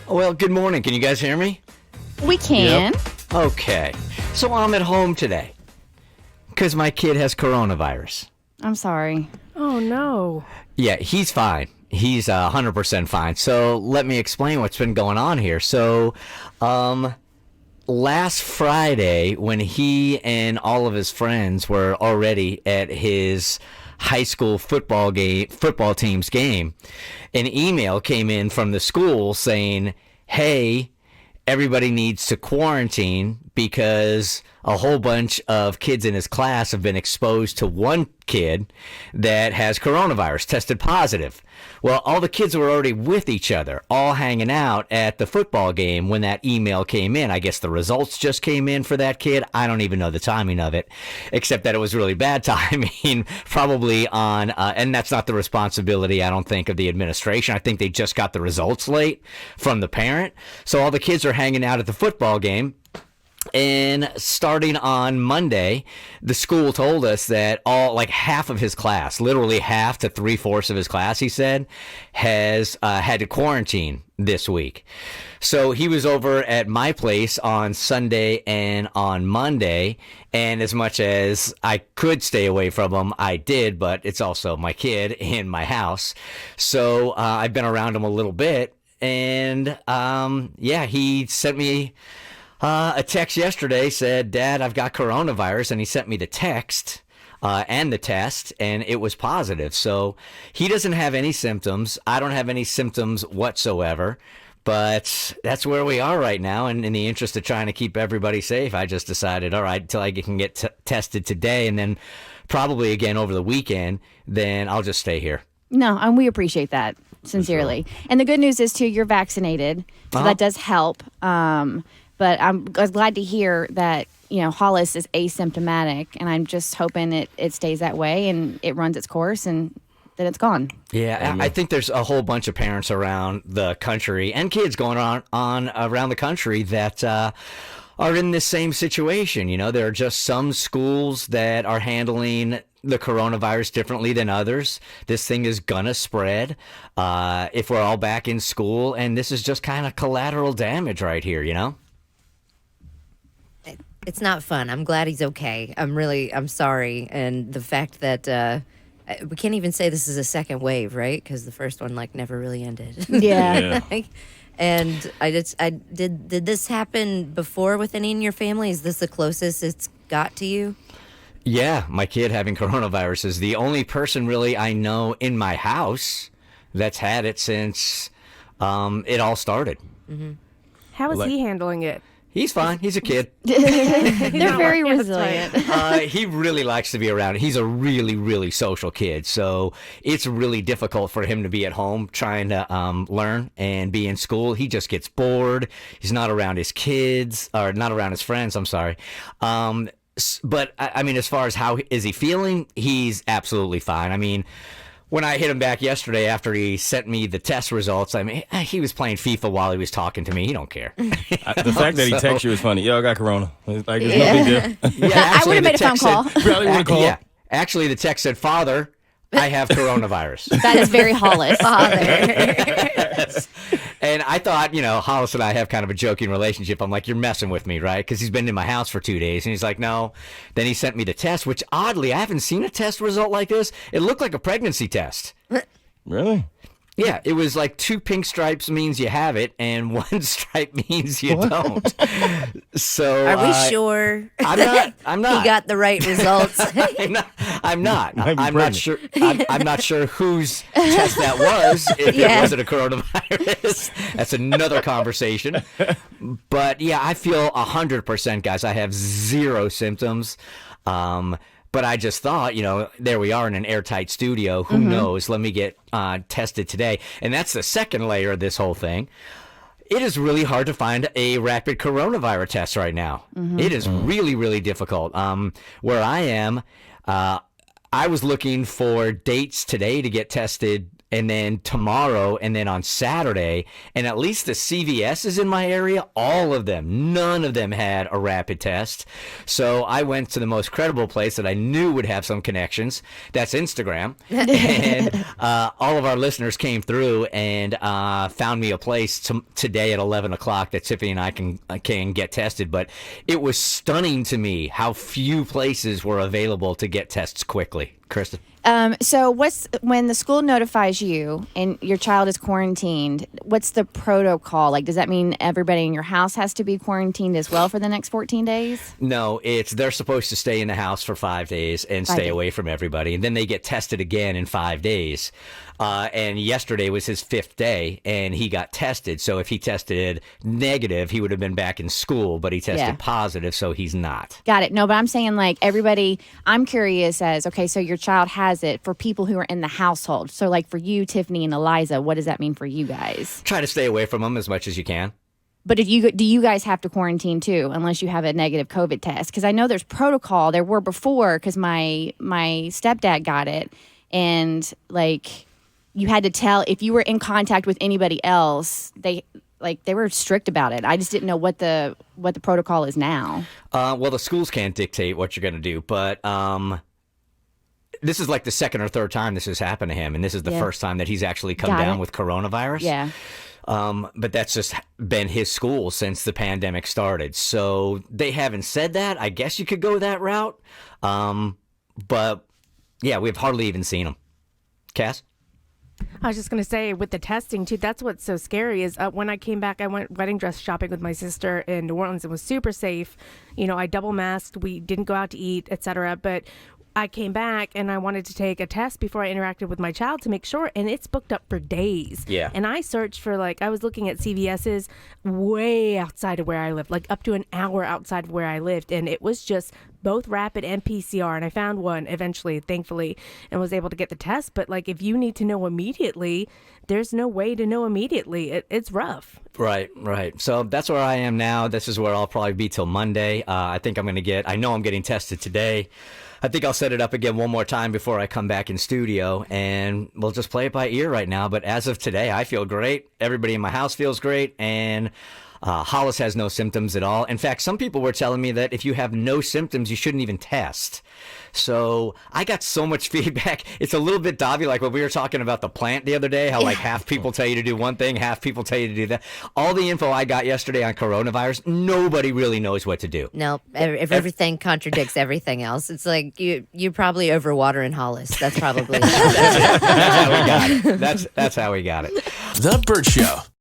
Well, good morning. Can you guys hear me? We can. Yep. Okay. So I'm at home today because my kid has coronavirus. I'm sorry. Oh, no. Yeah, he's fine. He's 100% fine. So let me explain what's been going on here. So last Friday, when he and all of his friends were already at his high school football team's game, an email came in from the school saying, hey, everybody needs to quarantine because a whole bunch of kids in his class have been exposed to one kid that has coronavirus, tested positive. Well, all the kids were already with each other, all hanging out at the football game when that email came in. I guess the results just came in for that kid. I don't even know the timing of it, except that it was really bad timing, probably on, and that's not the responsibility, I don't think, of the administration. I think they just got the results late from the parent. So all the kids are hanging out at the football game. And starting on Monday, the school told us that half of his class, literally half to 3/4 of his class, he said, has had to quarantine this week. So he was over at my place on Sunday and on Monday. And as much as I could stay away from him, I did. But it's also my kid in my house. So I've been around him a little bit. And he sent me a text yesterday, said, Dad, I've got coronavirus, and he sent me the text and the test, and it was positive. So he doesn't have any symptoms. I don't have any symptoms whatsoever, but that's where we are right now. And in the interest of trying to keep everybody safe, I just decided, all right, until I can get tested today and then probably again over the weekend, then I'll just stay here. No, and we appreciate that, sincerely. Sure. And the good news is, too, you're vaccinated, so that does help. But I was glad to hear that, Hollis is asymptomatic, and I'm just hoping it stays that way and it runs its course and then it's gone. Yeah, I think there's a whole bunch of parents around the country and kids going on around the country that are in this same situation. There are just some schools that are handling the coronavirus differently than others. This thing is gonna spread if we're all back in school, and this is just kind of collateral damage right here, It's not fun. I'm glad he's okay. I'm sorry. And the fact that we can't even say this is a second wave, right? Because the first one never really ended. Yeah. And did this happen before with any in your family? Is this the closest it's got to you? Yeah, my kid having coronavirus is the only person really I know in my house that's had it since it all started. Mm-hmm. How is he handling it? He's fine. He's a kid. They're very resilient. He really likes to be around. He's a really, really social kid. So it's really difficult for him to be at home trying to learn and be in school. He just gets bored. He's not around his kids, or not around his friends, I'm sorry. But, I mean, as far as how is he feeling, he's absolutely fine. I mean, when I hit him back yesterday after he sent me the test results, I mean, he was playing FIFA while he was talking to me. He don't care. The fact that he texted you is funny. Yo, I got corona. It's no big deal. Yeah, I would have made a phone call. Probably would have called. Yeah, actually, the text said, Father, I have coronavirus. That is very Hollis. Yes. And I thought, Hollis and I have kind of a joking relationship. I'm like, you're messing with me, right? Because he's been in my house for 2 days. And he's like, no. Then he sent me the test, which oddly, I haven't seen a test result like this. It looked like a pregnancy test. Really? Yeah, it was like 2 pink stripes means you have it, and 1 stripe means you don't. So are we sure? I'm not. He got the right results. I'm not. I'm not sure. I'm not sure whose test that was. If it wasn't a coronavirus, that's another conversation. But yeah, I feel 100%, guys. I have 0 symptoms. But I just thought, there we are in an airtight studio. Who knows? Let me get tested today. And that's the second layer of this whole thing. It is really hard to find a rapid coronavirus test right now. It is really, really difficult. Where I am, I was looking for dates today to get tested and then tomorrow, and then on Saturday. And at least the CVS's in my area, all of them, none of them had a rapid test. So I went to the most credible place that I knew would have some connections. That's Instagram. And all of our listeners came through and found me a place today at 11 o'clock that Tiffany and I can get tested. But it was stunning to me how few places were available to get tests quickly. Krista? So when the school notifies you and your child is quarantined, what's the protocol? Like, does that mean everybody in your house has to be quarantined as well for the next 14 days? No, they're supposed to stay in the house for 5 days and stay away from everybody. And then they get tested again in 5 days. And yesterday was his 5th day, and he got tested. So if he tested negative, he would have been back in school, but he tested positive, so he's not. Got it. No, but I'm saying, like, everybody, I'm curious as, okay, so your child has it for people who are in the household. So, like, for you, Tiffany and Eliza, what does that mean for you guys? Try to stay away from them as much as you can. But do you guys have to quarantine too, unless you have a negative COVID test? Because I know there's protocol. There were before, because my stepdad got it, and like you had to tell if you were in contact with anybody else. They were strict about it. I just didn't know what the protocol is now. Well, the schools can't dictate what you're going to do, but this is like the second or third time this has happened to him, and this is the first time that he's actually come down with coronavirus. Yeah. But that's just been his school since the pandemic started. So they haven't said that. I guess you could go that route. But yeah, we've hardly even seen him. Cass? I was just going to say, with the testing too, that's what's so scary is when I came back, I went wedding dress shopping with my sister in New Orleans. It was super safe. You know, I double masked. We didn't go out to eat, etc. But I came back and I wanted to take a test before I interacted with my child to make sure, and it's booked up for days. Yeah. And I searched for, like, I was looking at CVS's way outside of where I lived, like up to an hour outside of where I lived, and it was just both rapid and PCR, and I found one eventually, thankfully, and was able to get the test. But, like, if you need to know immediately, there's no way to know immediately. It's rough. Right. So that's where I am now. This is where I'll probably be till Monday. I think I'm getting tested today. I think I'll set it up again one more time before I come back in studio, and we'll just play it by ear right now. But as of today, I feel great. Everybody in my house feels great, and Hollis has no symptoms at all. In fact, some people were telling me that if you have no symptoms, you shouldn't even test. So I got so much feedback. It's a little bit Dobby, like when we were talking about the plant the other day, how like half people tell you to do one thing, half people tell you to do that. All the info I got yesterday on coronavirus, nobody really knows what to do. No, if everything contradicts everything else, it's like you probably overwater in Hollis. That's probably That's how we got it. That's how we got it. The Bert Show.